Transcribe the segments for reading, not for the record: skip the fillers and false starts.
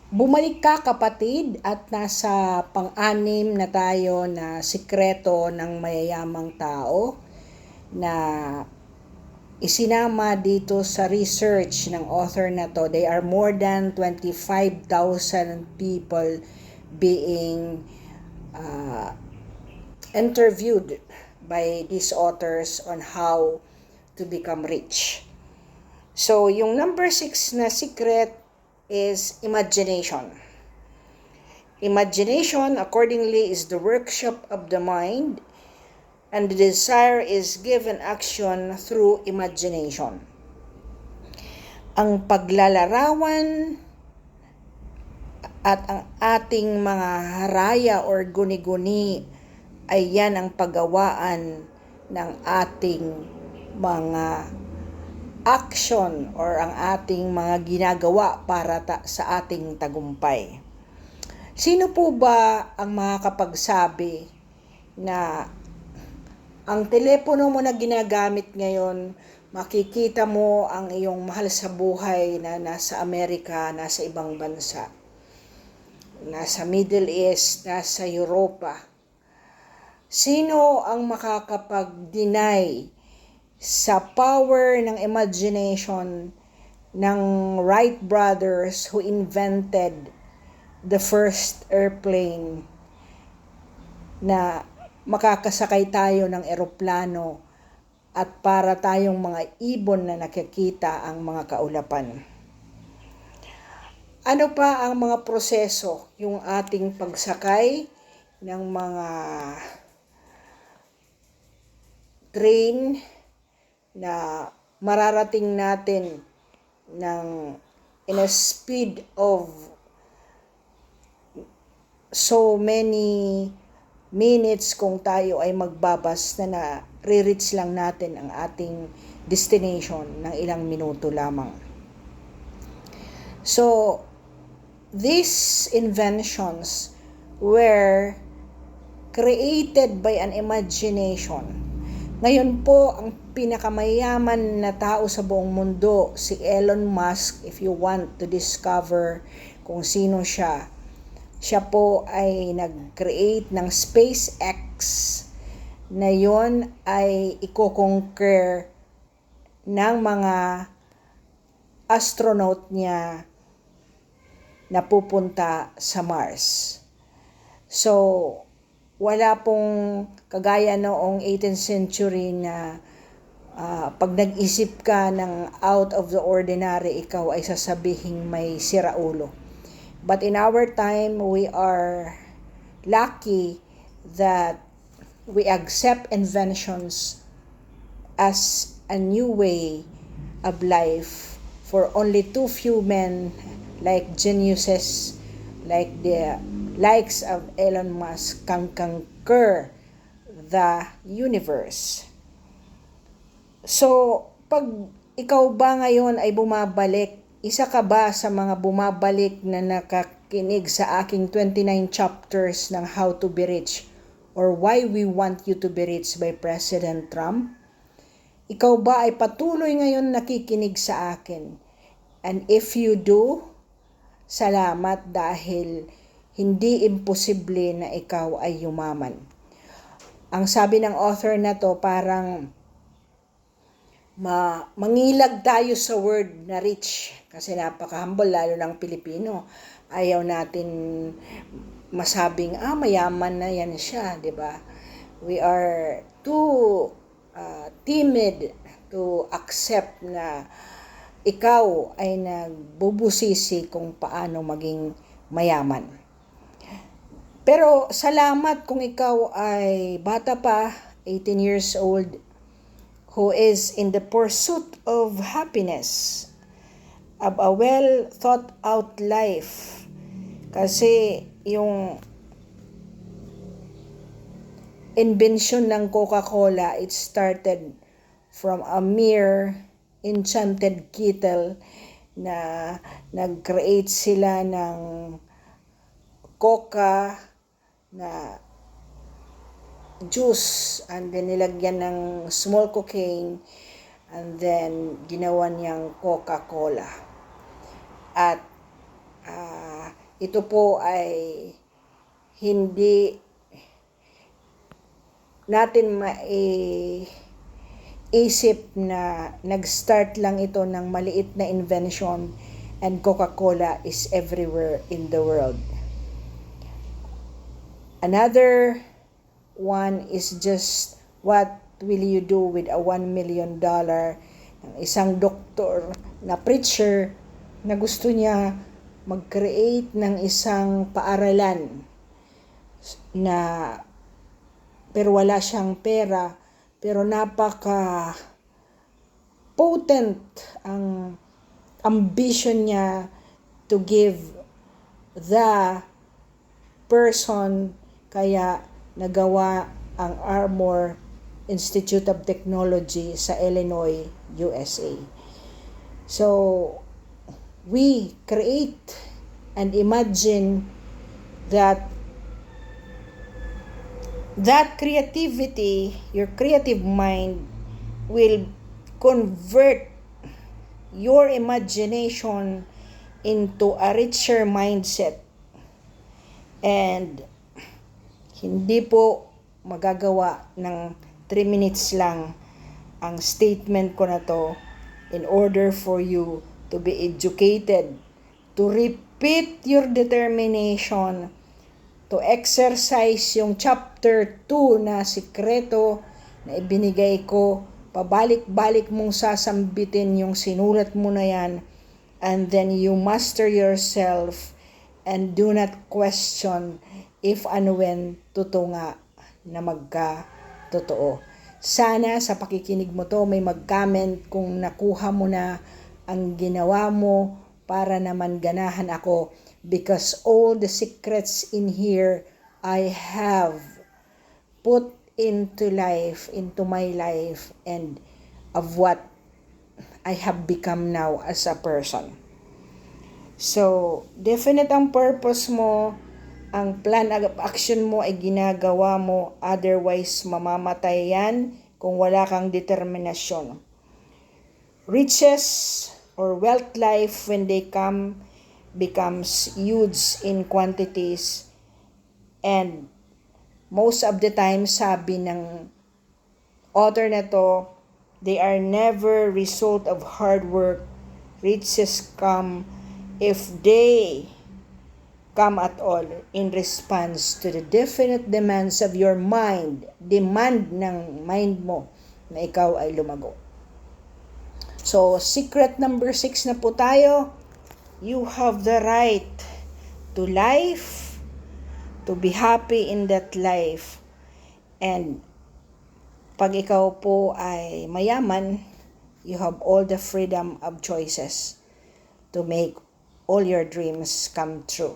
Bumalik ka kapatid at nasa pang-anim na tayo na sikreto ng mayayamang tao na isinama dito sa research ng author na to. They are more than 25,000 people being interviewed by these authors on how to become rich. So, yung number 6 na secret is imagination. Imagination, accordingly, is the workshop of the mind, and the desire is given action through imagination. Ang paglalarawan at ang ating mga haraya or guni-guni ay yan ang paggawaan ng ating mga action or ang ating mga ginagawa para sa ating tagumpay. Sino po ba ang makakapagsabi na ang telepono mo na ginagamit ngayon, makikita mo ang iyong mahal sa buhay na nasa Amerika, nasa ibang bansa, nasa Middle East, nasa Europa? Sino ang makakapag-deny sa power ng imagination ng Wright brothers who invented the first airplane na makakasakay tayo ng eroplano at para tayong mga ibon na nakikita ang mga kaulapan? Ano pa ang mga proseso yung ating pagsakay ng mga train na mararating natin in a speed of so many minutes kung tayo ay magbabas na re-reach lang natin ang ating destination ng ilang minuto lamang. So, these inventions were created by an imagination. Ngayon po, ang pinakamayaman na tao sa buong mundo, si Elon Musk, if you want to discover kung sino siya, siya po ay nag-create ng SpaceX na yon ay i-conquer ng mga astronaut niya na pupunta sa Mars. So, wala pong kagaya noong 18th century na pag nag-isip ka ng out of the ordinary, ikaw ay sasabihing may siraulo. But in our time, we are lucky that we accept inventions as a new way of life for only too few men like geniuses, like the likes of Elon Musk, can conquer the universe. So, pag ikaw ba ngayon ay bumabalik, isa ka ba sa mga bumabalik na nakakinig sa aking 29 chapters ng How to Be Rich or Why We Want You to Be Rich by President Trump? Ikaw ba ay patuloy ngayon nakikinig sa akin? And if you do, salamat dahil hindi imposible na ikaw ay yumaman. Ang sabi ng author na to, parang mangilag tayo sa word na rich kasi napaka-humble, lalo ng Pilipino. Ayaw natin masabing, mayaman na yan siya, di ba? We are too timid to accept na ikaw ay nagbubusisi kung paano maging mayaman. Pero salamat kung ikaw ay bata pa, 18 years old, who is in the pursuit of happiness, of a well thought out life. Kasi yung invention ng Coca-Cola, it started from a mere enchanted kettle na nag-create sila ng coca na juice and then nilagyan ng small cocaine and then ginawa niyang Coca-Cola. At ito po ay hindi natin isip na nag-start lang ito ng maliit na invention, and Coca-Cola is everywhere in the world. Another one is just what will you do with a $1 million? Isang doktor na preacher na gusto niya mag-create ng isang paaralan na pero wala siyang pera, pero napaka potent ang ambition niya to give the person, kaya nagawa ang Armour Institute of Technology sa Illinois, USA. So, we create and imagine that creativity, your creative mind will convert your imagination into a richer mindset. And hindi po magagawa ng 3 minutes lang ang statement ko na to in order for you to be educated, to repeat your determination, to exercise yung chapter 2 na sikreto na ibinigay ko. Pabalik-balik mong sasambitin yung sinulat mo na yan, and then you master yourself and do not question if and when totoo nga na magka-totoo. Sana sa pakikinig mo to may mag-comment kung nakuha mo na ang ginawa mo para naman ganahan ako, because all the secrets in here I have put into my life, and of what I have become now as a person. So, definite ang purpose mo, ang plan of action mo ay ginagawa mo, otherwise mamamatay yan kung wala kang determinasyon. Riches or wealth life, when they come, becomes huge in quantities, and most of the time, sabi ng author na to, they are never result of hard work. Riches come, if they come at all, in response to the definite demands of your mind, demand ng mind mo na ikaw ay lumago. So, secret number 6 na po tayo. You have the right to life, to be happy in that life. And pag ikaw po ay mayaman, you have all the freedom of choices to make all your dreams come true.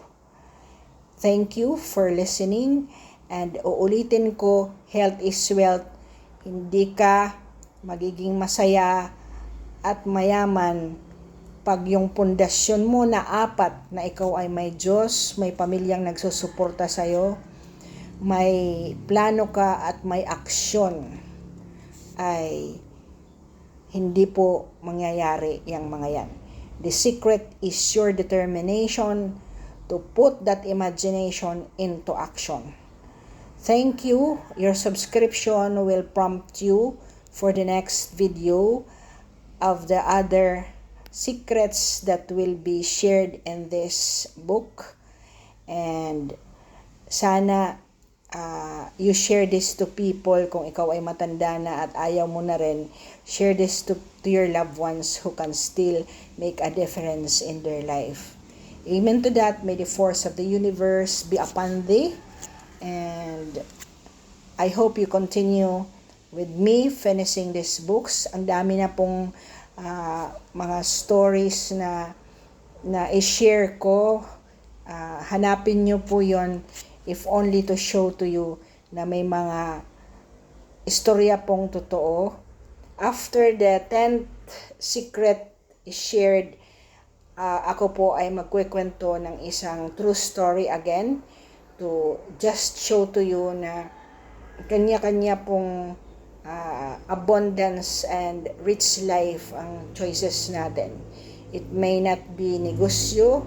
Thank you for listening, and uulitin ko, health is wealth. Hindi ka magiging masaya at mayaman pag yung pundasyon mo na 4, na ikaw ay may Diyos, may pamilyang nagsusuporta sa'yo, may plano ka at may aksyon, ay hindi po mangyayari yung mga yan. The secret is your determination to put that imagination into action. Thank you. Your subscription will prompt you for the next video of the other secrets that will be shared in this book. And sana you share this to people. Kung ikaw ay matanda na at ayaw mo na rin, share this to your loved ones who can still make a difference in their life. Amen to that. May the force of the universe be upon thee. And I hope you continue with me finishing these books. Ang dami na pong mga stories na i-share ko. Hanapin nyo po yon, if only to show to you na may mga istorya pong totoo. After the 10th secret is shared, ako po ay magkukwento ng isang true story again, to just show to you na kanya-kanya pong abundance and rich life ang choices natin. It may not be negosyo,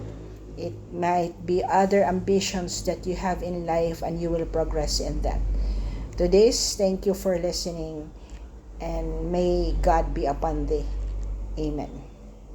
It might be other ambitions that you have in life, and you will progress in that. Today's, thank you for listening, and may God be upon thee. Amen.